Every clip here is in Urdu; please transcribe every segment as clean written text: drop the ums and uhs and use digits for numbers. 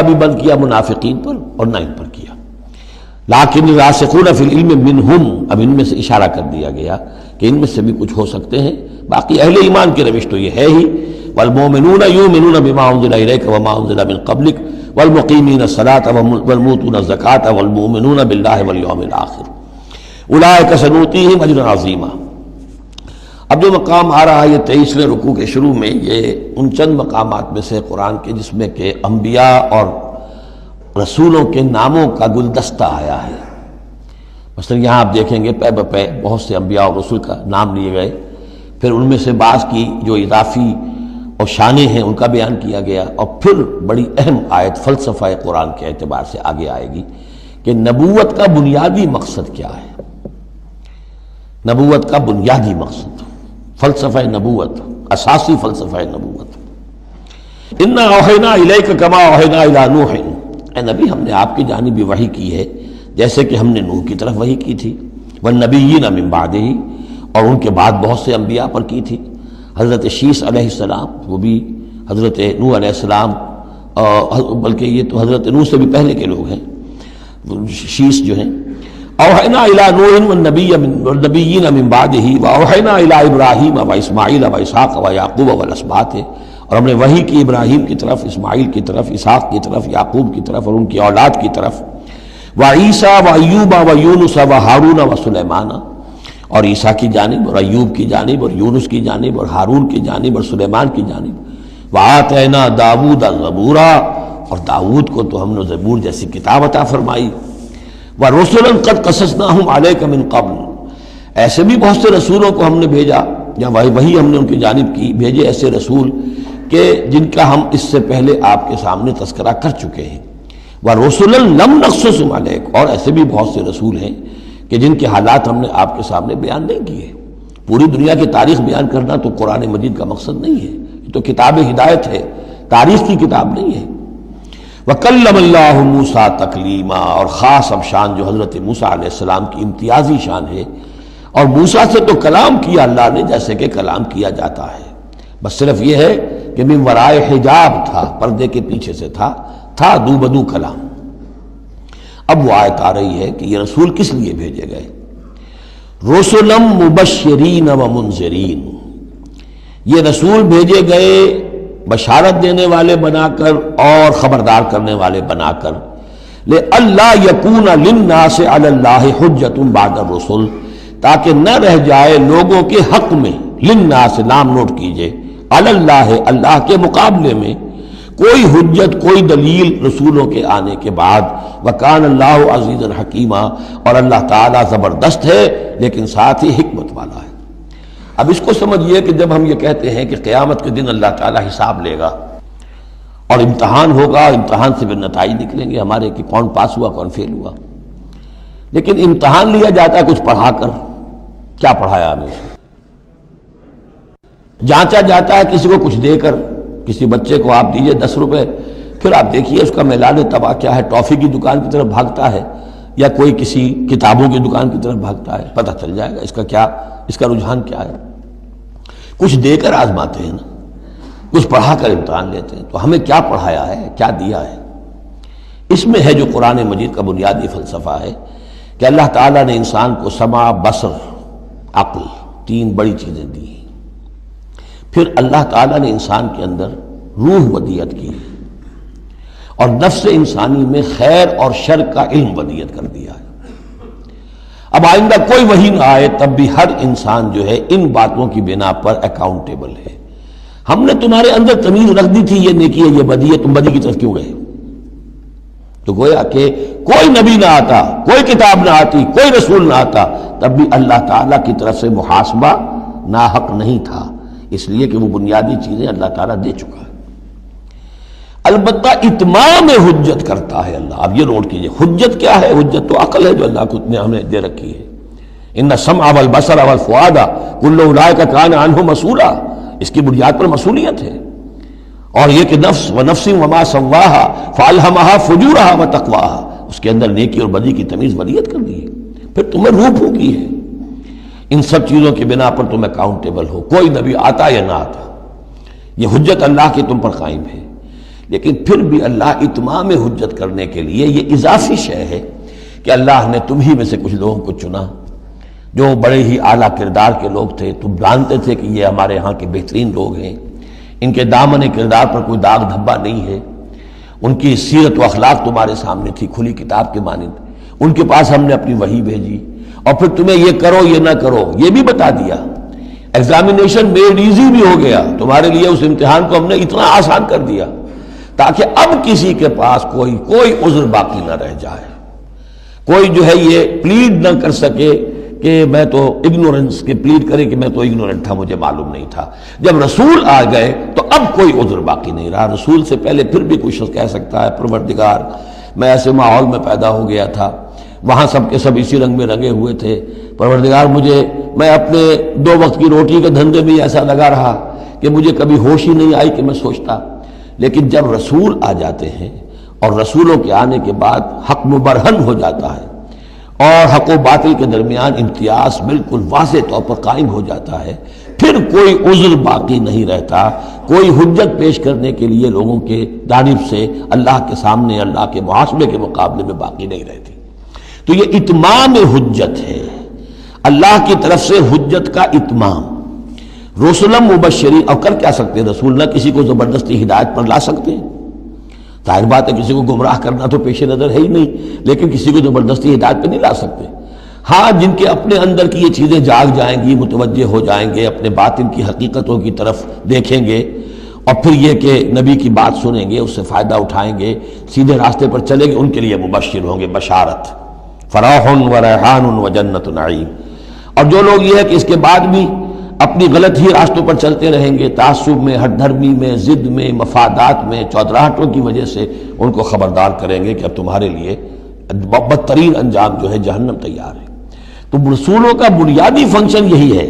بھی بند کیا منافقین پر اور نہ ان پر کیا. لیکن راسخون فی العلم منہم، اب ان میں سے اشارہ کر دیا گیا کہ ان میں سے بھی کچھ ہو سکتے ہیں. باقی اہل ایمان کی روش تو یہ ہے ہی، والمؤمنون یؤمنون بما انزل الیک وما انزل من قبلک والمقیمین الصلاۃ والمؤتون الزکاۃ والمؤمنون باللہ والیوم الآخر اولئک سنؤتیہم اجرا عظیما. اب جو مقام آ رہا ہے یہ 23ویں رکوع کے شروع میں، یہ ان چند مقامات میں سے قرآن کے جس میں کہ انبیاء اور رسولوں کے ناموں کا گلدستہ آیا ہے. مثلا یہاں آپ دیکھیں گے پے بپے بہت سے انبیاء اور رسول کا نام لیے گئے، پھر ان میں سے بعض کی جو اضافی اور شانیں ہیں ان کا بیان کیا گیا، اور پھر بڑی اہم آیت فلسفہ قرآن کے اعتبار سے آگے آئے گی کہ نبوت کا بنیادی مقصد کیا ہے. نبوت کا بنیادی مقصد، فلسفہ نبوت، اساسی فلسفہ نبوت. انا اوحینا الیک کما اوحینا الی نوح، اے نبی ہم نے آپ کی جانب وحی کی ہے جیسے کہ ہم نے نوح کی طرف وحی کی تھی، والنبیین من بعدہ، اور ان کے بعد بہت سے انبیاء پر کی تھی. حضرت شیس علیہ السلام وہ بھی حضرت نوح علیہ السلام، بلکہ یہ تو حضرت نوح سے بھی پہلے کے لوگ ہیں شیس جو ہیں. اوحینا الی نوح والنبیین من بعدہ واوحینا الی ابراہیم واسماعیل واسحاق ویعقوب والاسباط، اور ہم نے وحی کی ابراہیم کی طرف، اسماعیل کی طرف، اسحاق کی طرف، یعقوب کی طرف اور ان کی اولاد کی طرف، وعیسیٰ وایوب ویونس وہارون وسلیمان، اور عیسیٰ کی جانب اور ایوب کی جانب اور یونس کی جانب اور ہارون کی جانب اور سلیمان کی جانب. وآتینا داود الزبورا، اور داود کو تو ہم نے زبور جیسی کتاب عطا فرمائی. وَرُسُلًا قَدْ قَصَصْنَاهُمْ عَلَيْكَ مِن قَبْلُ، ایسے بھی بہت سے رسولوں کو ہم نے بھیجا، یا وہی ہم نے ان کی جانب کی بھیجے ایسے رسول کہ جن کا ہم اس سے پہلے آپ کے سامنے تذکرہ کر چکے ہیں. وَرُسُلًا لَمْ نَقْصُصْهُمْ عَلَيْكَ، اور ایسے بھی بہت سے رسول ہیں کہ جن کے حالات ہم نے آپ کے سامنے بیان نہیں کیے. پوری دنیا کی تاریخ بیان کرنا تو قرآن مجید کا مقصد نہیں ہے، یہ تو کتاب ہدایت ہے، تاریخ کی کتاب نہیں ہے. وَكَلَّمَ اللَّهُ مُوسَىٰ تَكْلِيمًا، اور خاص اب شان جو حضرت موسیٰ علیہ السلام کی امتیازی شان ہے، اور موسیٰ سے تو کلام کیا اللہ نے جیسے کہ کلام کیا جاتا ہے، بس صرف یہ ہے کہ من ورائے حجاب تھا، پردے کے پیچھے سے تھا دو بدو کلام. اب وہ آیت آ رہی ہے کہ یہ رسول کس لیے بھیجے گئے. رسلا مبشرین و منذرین، یہ رسول بھیجے گئے بشارت دینے والے بنا کر اور خبردار کرنے والے بنا کر. لئلا یکون للناس علی اللہ حجۃ بعد الرسل، تاکہ نہ رہ جائے لوگوں کے حق میں، للناس نام نوٹ کیجئے، علی اللہ اللہ کے مقابلے میں کوئی حجت، کوئی دلیل رسولوں کے آنے کے بعد. وکان اللہ عزیزا حکیما، اور اللہ تعالیٰ زبردست ہے لیکن ساتھ ہی حکمت والا ہے. اب اس کو سمجھیے کہ جب ہم یہ کہتے ہیں کہ قیامت کے دن اللہ تعالیٰ حساب لے گا اور امتحان ہوگا، امتحان سے پھر نتائج نکلیں گے ہمارے کہ کون پاس ہوا کون فیل ہوا، لیکن امتحان لیا جاتا ہے کچھ پڑھا کر. کیا پڑھایا ہمیں؟ جانچا جاتا ہے کسی کو کچھ دے کر. کسی بچے کو آپ دیجئے 10 روپے، پھر آپ دیکھیے اس کا میلان تباہ کیا ہے، ٹافی کی دکان کی طرف بھاگتا ہے یا کوئی کسی کتابوں کی دکان کی طرف بھاگتا ہے. پتہ چل جائے گا اس کا رجحان کیا ہے. کچھ دے کر آزماتے ہیں نا، کچھ پڑھا کر امتحان لیتے ہیں. تو ہمیں کیا پڑھایا ہے، کیا دیا ہے؟ اس میں ہے جو قرآن مجید کا بنیادی فلسفہ ہے کہ اللہ تعالیٰ نے انسان کو سمع، بصر، عقل، 3 بڑی چیزیں دی. پھر اللہ تعالیٰ نے انسان کے اندر روح ودیت کی اور نفس انسانی میں خیر اور شر کا علم ودیت کر دیا ہے. اب آئندہ کوئی وحی نہ آئے تب بھی ہر انسان جو ہے ان باتوں کی بنا پر اکاؤنٹیبل ہے. ہم نے تمہارے اندر تمیز رکھ دی تھی، یہ نیکی ہے یہ بدی ہے، تم بدی کی طرف کیوں گئے؟ تو گویا کہ کوئی نبی نہ آتا، کوئی کتاب نہ آتی، کوئی رسول نہ آتا، تب بھی اللہ تعالیٰ کی طرف سے محاسبہ ناحق نہیں تھا، اس لیے کہ وہ بنیادی چیزیں اللہ تعالیٰ دے چکا ہے. البتہ اتمام حجت کرتا ہے اللہ. اب یہ نوٹ کیجئے، حجت کیا ہے؟ حجت تو عقل ہے جو اللہ کو نے ہمیں دے رکھی ہے. ان السمع والبصر والفؤاد کل اولئک کان عنہ مسئولا، اس کی بنیاد پر مسئولیت ہے. اور یہ کہ نفس ونفس وما سواها فالہمها فجورها وتقواها، اس کے اندر نیکی اور بدی کی تمیز ودیت کر دی ہے. پھر تمہیں روح پھونکی ہے. ان سب چیزوں کی بنا پر تم اکاؤنٹیبل ہو، کوئی نبی آتا یا نہ آتا، یہ حجت اللہ کی تم پر قائم ہے. لیکن پھر بھی اللہ اتمام حجت کرنے کے لیے یہ اضافی شے ہے کہ اللہ نے تم ہی میں سے کچھ لوگوں کو چنا جو بڑے ہی اعلیٰ کردار کے لوگ تھے، تم جانتے تھے کہ یہ ہمارے ہاں کے بہترین لوگ ہیں، ان کے دامن کردار پر کوئی داغ دھبا نہیں ہے، ان کی سیرت و اخلاق تمہارے سامنے تھی کھلی کتاب کے مانند، ان کے پاس ہم نے اپنی وحی بھیجی، اور پھر تمہیں یہ کرو یہ نہ کرو یہ بھی بتا دیا۔ ایگزامینیشن میڈ ایزی بھی ہو گیا تمہارے لیے، اس امتحان کو ہم نے اتنا آسان کر دیا تاکہ اب کسی کے پاس کوئی عذر باقی نہ رہ جائے، کوئی جو ہے یہ پلیڈ نہ کر سکے کہ میں تو اگنورنس کے پلیڈ کرے کہ میں تو اگنورنٹ تھا، مجھے معلوم نہیں تھا۔ جب رسول آ گئے تو اب کوئی عذر باقی نہیں رہا۔ رسول سے پہلے پھر بھی کوئی شخص کہہ سکتا ہے پروردگار میں ایسے ماحول میں پیدا ہو گیا تھا، وہاں سب کے سب اسی رنگ میں رنگے ہوئے تھے، پروردگار میں اپنے 2 وقت کی روٹی کے دھندے میں ایسا لگا رہا کہ مجھے کبھی ہوش ہی نہیں آئی کہ میں سوچتا۔ لیکن جب رسول آ جاتے ہیں اور رسولوں کے آنے کے بعد حق مبرہن ہو جاتا ہے اور حق و باطل کے درمیان امتیاز بالکل واضح طور پر قائم ہو جاتا ہے، پھر کوئی عذر باقی نہیں رہتا، کوئی حجت پیش کرنے کے لیے لوگوں کے جانب سے اللہ کے سامنے اللہ کے محاسبے کے مقابلے میں باقی نہیں رہتی۔ تو یہ اتمام حجت ہے، اللہ کی طرف سے حجت کا اتمام۔ رسلا مبشرین، اور کر کیا سکتے ہیں رسول؟ نہ کسی کو زبردستی ہدایت پر لا سکتے ہیں، ظاہر بات ہے کسی کو گمراہ کرنا تو پیش نظر ہے ہی نہیں، لیکن کسی کو زبردستی ہدایت پہ نہیں لا سکتے۔ ہاں جن کے اپنے اندر کی یہ چیزیں جاگ جائیں گی، متوجہ ہو جائیں گے، اپنے باطن کی حقیقتوں کی طرف دیکھیں گے، اور پھر یہ کہ نبی کی بات سنیں گے، اس سے فائدہ اٹھائیں گے، سیدھے راستے پر چلیں گے، ان کے لیے مبشر ہوں گے، بشارت، فراح و ریحان و جنت نعیم۔ اور جو لوگ یہ ہے کہ اس کے بعد بھی اپنی غلط ہی راستوں پر چلتے رہیں گے، تعصب میں، ہٹ دھرمی میں، ضد میں، مفادات میں، چودراہٹوں کی وجہ سے، ان کو خبردار کریں گے کہ اب تمہارے لیے بدترین انجام جو ہے جہنم تیار ہے۔ تو رسولوں کا بنیادی فنکشن یہی ہے،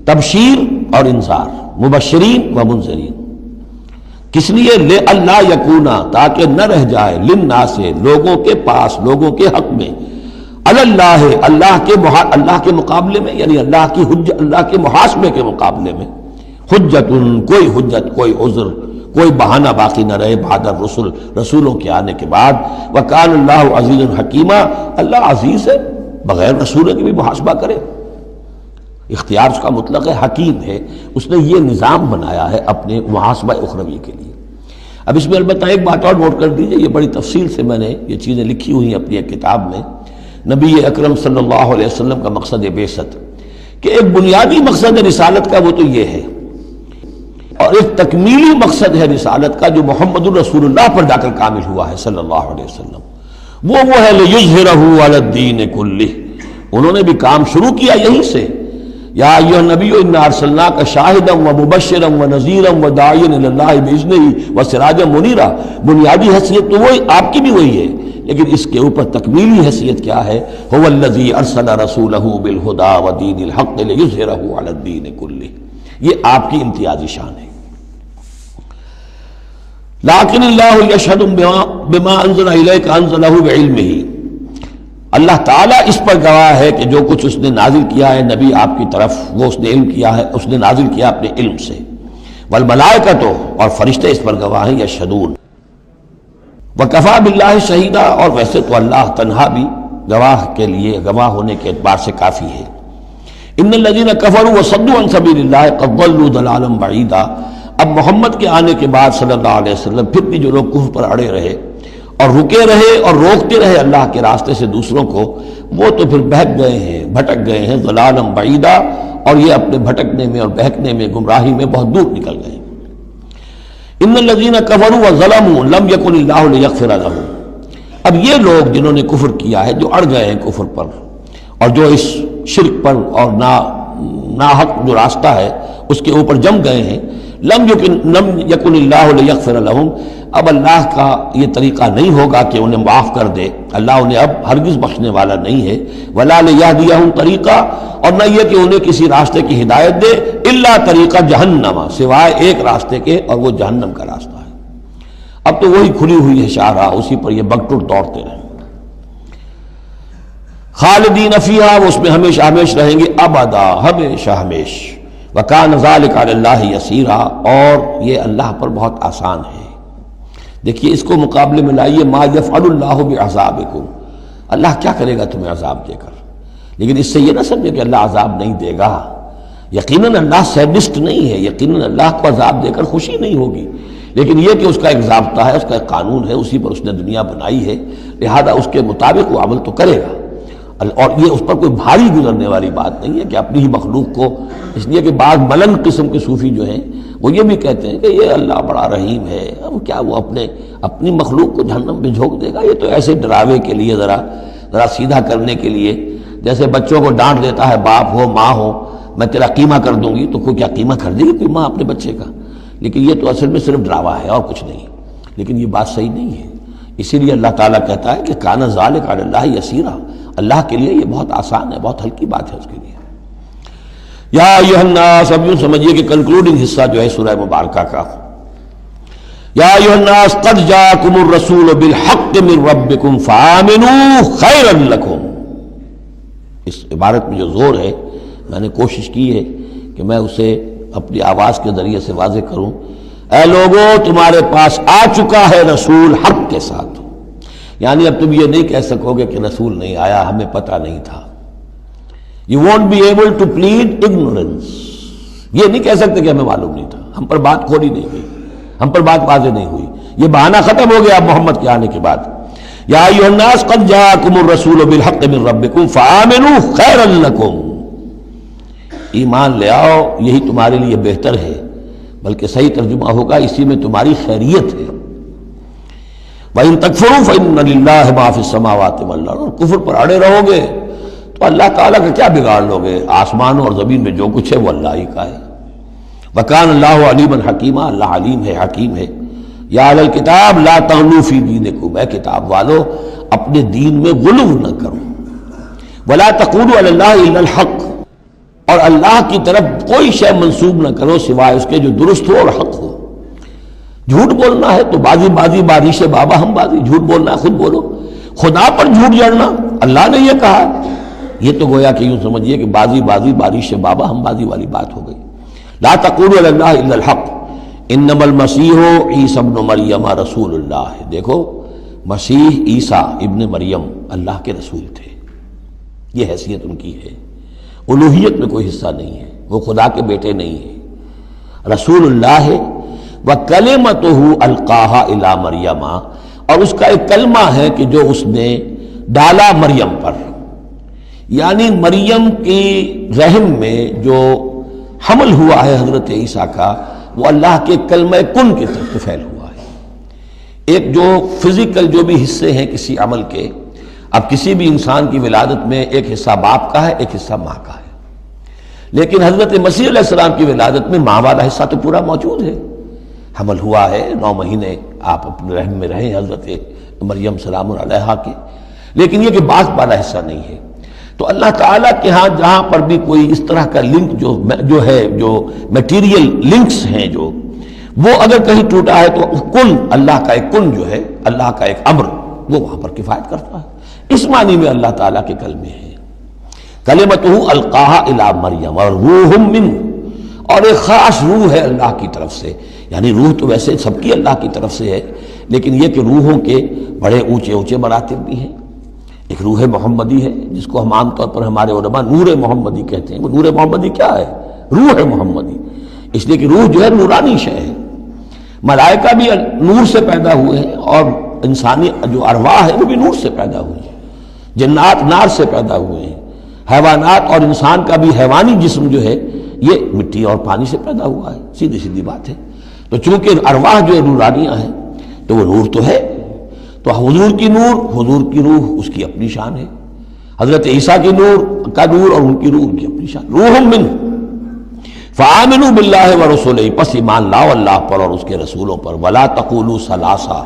تبشیر اور انذار، مبشرین و منذرین۔ کس لیے؟ لئلا یکونا، تاکہ نہ رہ جائے، للناس، لوگوں کے پاس، لوگوں کے حق میں، اللہ، اللہ کے مقابلے میں، یعنی اللہ کی حجت، اللہ کے محاسبے کے مقابلے میں، حجت، کوئی حجت، کوئی عذر، کوئی بہانہ باقی نہ رہے بعد الرسل، رسولوں کے آنے کے بعد۔ وکان اللہ عزیز حکیمہ، اللہ عزیز ہے، بغیر رسولوں کے بھی محاسبہ کرے، اختیار اس کا مطلق ہے، حکیم ہے، اس نے یہ نظام بنایا ہے اپنے محاسبہ اخروی کے لیے۔ اب اس میں البتہ ایک بات اور نوٹ کر دیجئے، یہ بڑی تفصیل سے میں نے یہ چیزیں لکھی ہوئی ہیں اپنی ایک کتاب میں، نبی اکرم صلی اللہ علیہ وسلم کا مقصد بعثت، کہ ایک بنیادی مقصد رسالت کا وہ تو یہ ہے، اور ایک تکمیلی مقصد ہے رسالت کا جو محمد الرسول اللہ پر جا کر کامل ہوا ہے صلی اللہ علیہ وسلم، وہ ہے لِيُظْهِرَهُ عَلَى الدِّينِ كُلِّهِ۔ انہوں نے بھی کام شروع کیا یہیں سے، یا ایھا النبی انا ارسلناک شاہدا ومبشرا ونذیرا وداعیا الی اللہ باذنہ وسراجا منیرا۔ بنیادی حیثیت تو وہی آپ کی بھی وہی ہے، لیکن اس کے اوپر تکمیلی حیثیت کیا ہے؟ هو الذی ارسل رسولہ بالہدی ودین الحق لیظہرہ علی الدین کلہ۔ یہ آپ کی امتیازی شان ہے۔ لیکن اللہ یشہد بما انزل الیک انزلہ بعلمہ، اللہ تعالیٰ اس پر گواہ ہے کہ جو کچھ اس نے نازل کیا ہے نبی آپ کی طرف، وہ اس نے علم کیا ہے، اس نے نازل کیا اپنے علم سے۔ والملائکۃ، اور فرشتے اس پر گواہ ہیں، یشہدون۔ وکفیٰ باللہ شہیدا، اور ویسے تو اللہ تنہا بھی گواہ کے لیے، گواہ ہونے کے اعتبار سے کافی ہے۔ ان الذین کفروا وصدوا عن سبیل اللہ قد ضلوا ضلالا بعیدا۔ اب محمد کے آنے کے بعد صلی اللہ علیہ وسلم پھر بھی جو لوگ کفر پر اڑے رہے اور رکے رہے اور روکتے رہے اللہ کے راستے سے دوسروں کو، وہ تو پھر بہک گئے ہیں، بھٹک گئے ہیں، ضلالا بعیدا، اور یہ اپنے بھٹکنے میں اور بہکنے میں، گمراہی میں بہت دور نکل گئے۔ ان الذین کفروا وظلموا لم یکن اللہ لیغفر لهم۔ اب یہ لوگ جنہوں نے کفر کیا ہے، جو اڑ گئے ہیں کفر پر، اور جو اس شرک پر اور ناحق جو راستہ ہے اس کے اوپر جم گئے ہیں، لم یکن اللہ لیغفر لهم، اب اللہ کا یہ طریقہ نہیں ہوگا کہ انہیں معاف کر دے، اللہ انہیں اب ہرگز بخشنے والا نہیں ہے۔ ولا لیہدیہم طریقہ، اور نہ یہ کہ انہیں کسی راستے کی ہدایت دے، الا طریقہ جہنم، سوائے ایک راستے کے، اور وہ جہنم کا راستہ ہے۔ اب تو وہی کھلی ہوئی ہے شاہراہ، اسی پر یہ بگٹر دوڑتے رہیں، خالدین فیہا، وہ اس میں ہمیشہ ہمیش رہیں گے، ابدا، ہمیشہ ہمیش۔ وکان ذلک علی اللہ یسیرا، اور یہ اللہ پر بہت آسان ہے۔ دیکھیے اس کو مقابلے میں لائیے، ما یفعل اللہ بعذابکم، اللہ کیا کرے گا تمہیں عذاب دے کر. لیکن اس سے یہ نہ سمجھے کہ اللہ عذاب نہیں دے گا. یقیناً اللہ سیڈسٹ نہیں ہے، یقیناً اللہ کو عذاب دے کر خوشی نہیں ہوگی، لیکن یہ کہ اس کا ایک ضابطہ ہے، اس کا ایک قانون ہے، اسی پر اس نے دنیا بنائی ہے، لہذا اس کے مطابق وہ عمل تو کرے گا. اور یہ اس پر کوئی بھاری گزرنے والی بات نہیں ہے کہ اپنی ہی مخلوق کو، اس لیے کہ بعض ملنگ قسم کے صوفی جو ہیں وہ یہ بھی کہتے ہیں کہ یہ اللہ بڑا رحیم ہے، اب کیا وہ اپنی مخلوق کو جہنم میں جھونک دے گا. یہ تو ایسے ڈراوے کے لیے، ذرا سیدھا کرنے کے لیے، جیسے بچوں کو ڈانٹ دیتا ہے باپ ہو ماں ہو، میں تیرا قیمہ کر دوں گی، تو کوئی کیا قیمہ کر دے گی کوئی ماں اپنے بچے کا؟ لیکن یہ تو اصل میں صرف ڈراوا ہے اور کچھ نہیں. لیکن یہ بات صحیح نہیں ہے. اسی لیے اللہ تعالیٰ کہتا ہے کہ کان ذالک علی اللہ یسیرا، اللہ کے لیے یہ بہت آسان ہے، بہت ہلکی بات ہے اس کے لیے. یا ایھا الناس، اب یوں سمجھیے کہ کنکلوڈنگ حصہ جو ہے سورہ مبارکہ کا، یا ایھا الناس قد جاءکم الرسول بالحق من ربکم فآمنوا خیرا لکم. اس عبارت میں جو زور ہے، میں نے کوشش کی ہے کہ میں اسے اپنی آواز کے ذریعے سے واضح کروں. اے لوگوں، تمہارے پاس آ چکا ہے رسول حق کے ساتھ. یعنی اب تم یہ نہیں کہہ سکو گے کہ رسول نہیں آیا، ہمیں پتہ نہیں تھا. You won't be able to plead ignorance. یہ نہیں کہہ سکتے کہ ہمیں معلوم نہیں تھا، ہم پر بات کھولی نہیں گئی، ہم پر بات واضح نہیں ہوئی. یہ بہانہ ختم ہو گیا اب محمد کے آنے کے بعد. یا ایھا الناس قد جاءکم الرسول بالحق من ربکم فآمنوا خیرا لکم. ایمان لے آؤ، یہی تمہارے لیے بہتر ہے، بلکہ صحیح ترجمہ ہوگا اسی میں تمہاری خیریت ہے. وَإِن تَكْفُرُوا فَإِنَّ لِلَّهِ مَا فِي السَّمَاوَاتِ وَالْأَرْضِ. اور کفر پر اڑے رہو گے تو اللہ تعالیٰ کا کیا بگاڑ لو گے؟ آسمانوں اور زمین میں جو کچھ ہے وہ اللہ ہی کا ہے. وَكَانَ اللَّهُ عَلِيمًا حَكِيمًا، اللہ علیم ہے، حکیم ہے. یا اہل الکتاب لا تغلوا فی دینکم، اے کتاب والو اپنے دین میں غلو نہ کرو. وَلَا تَقُولُوا عَلَى اللَّهِ إِلَّا الْحَقَّ، اور اللہ کی طرف کوئی شے منسوب نہ کرو سوائے اس کے جو درست ہو اور حق ہو. جھوٹ بولنا ہے تو بازی بارش بابا ہم بازی، جھوٹ بولنا ہے خود بولو. خدا پر جھوٹ جڑنا، اللہ نے یہ کہا، یہ تو گویا کہ یوں سمجھیے کہ بازی بارش بابا ہم بازی والی بات ہو گئی. لا تقولوا علی اللہ الا الحق انما المسیح عیسی ابن مریم رسول اللہ. دیکھو، مسیح عیسیٰ ابن مریم اللہ کے رسول تھے، یہ حیثیت ان کی ہے. الوہیت میں کوئی حصہ نہیں ہے، وہ خدا کے بیٹے نہیں ہیں، رسول اللہ ہے. وَكَلِمَتُهُ أَلْقَاهَا إِلَىٰ مَرْيَمَ، اور اس کا ایک کلمہ ہے کہ جو اس نے ڈالا مریم پر. یعنی مریم کی رحم میں جو حمل ہوا ہے حضرت عیسیٰ کا، وہ اللہ کے کلمہ کن کی طرف سے پھیل ہوا ہے. ایک جو فزیکل جو بھی حصے ہیں کسی عمل کے، اب کسی بھی انسان کی ولادت میں ایک حصہ باپ کا ہے، ایک حصہ ماں کا ہے. لیکن حضرت مسیح علیہ السلام کی ولادت میں ماں والا حصہ تو پورا موجود ہے. حمل ہوا ہے، 9 مہینے آپ اپنے رحم میں رہے حضرت مریم سلام علیہا کے، لیکن یہ کہ باپ والا حصہ نہیں ہے. تو اللہ تعالیٰ کے ہاں جہاں پر بھی کوئی اس طرح کا لنک جو ہے، جو میٹیریل لنکس ہیں جو، وہ اگر کہیں ٹوٹا ہے تو کن، اللہ کا ایک کن جو ہے، اللہ کا ایک امر، وہ وہاں پر کفایت کرتا ہے. اس معنی میں اللہ تعالیٰ کے کلمے ہیں. کلمتہ القاہا الی مریم اور روح منہ، اور ایک خاص روح ہے اللہ کی طرف سے. یعنی روح تو ویسے سب کی اللہ کی طرف سے ہے، لیکن یہ کہ روحوں کے بڑے اونچے مراتب بھی ہیں. ایک روح محمدی ہے جس کو ہم عام طور پر ہمارے علماء نور محمدی کہتے ہیں. وہ نور محمدی کیا ہے؟ روح محمدی. اس لیے کہ روح جو ہے نورانی شے ہے. ملائکہ بھی نور سے پیدا ہوئے ہیں، اور انسانی جو ارواح ہے وہ بھی نور سے پیدا ہوئی ہیں. جنات نار سے پیدا ہوئے ہیں. حیوانات اور انسان کا بھی حیوانی جسم جو ہے یہ مٹی اور پانی سے پیدا ہوا ہے. سیدھی بات ہے. تو چونکہ ارواح جو نورانیاں ہیں تو وہ نور تو ہے. تو حضور کی نور، حضور کی روح اس کی اپنی شان ہے. حضرت عیسیٰ کی نور کا نور اور ان کی روح ان کی اپنی شان. روح من فآمنوا باللہ ورسولہ، پس ایمان لاؤ اللہ پر اور اس کے رسولوں پر. ولا تقولوا ثلاثہ،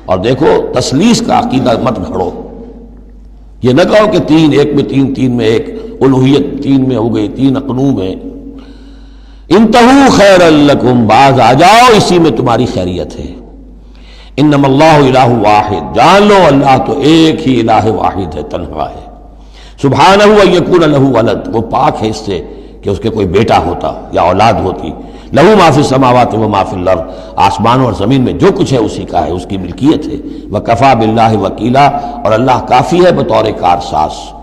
اور دیکھو تثلیث کا عقیدہ مت گھڑو. یہ نہ کہو کہ 3 ایک میں 3 3 میں ایک، الوہیت 3 میں ہو گئی، 3 اقنوم ہے. انتہوا خیرا لکم، باز آ جاؤ، اسی میں تمہاری خیریت ہے. انما اللہ الہ واحد، جان لو اللہ تو ایک ہی الہ واحد ہے، تنہا ہے. سبحانہ ان یکون لہ ولد، وہ پاک ہے اس سے کہ اس کے کوئی بیٹا ہوتا یا اولاد ہوتی. لہو ما فی السماوات و ما فی الارض، آسمان اور زمین میں جو کچھ ہے اسی کا ہے، اس کی ملکیت ہے۔ وکفیٰ باللہ وکیلا، اور اللہ کافی ہے بطور کارساز۔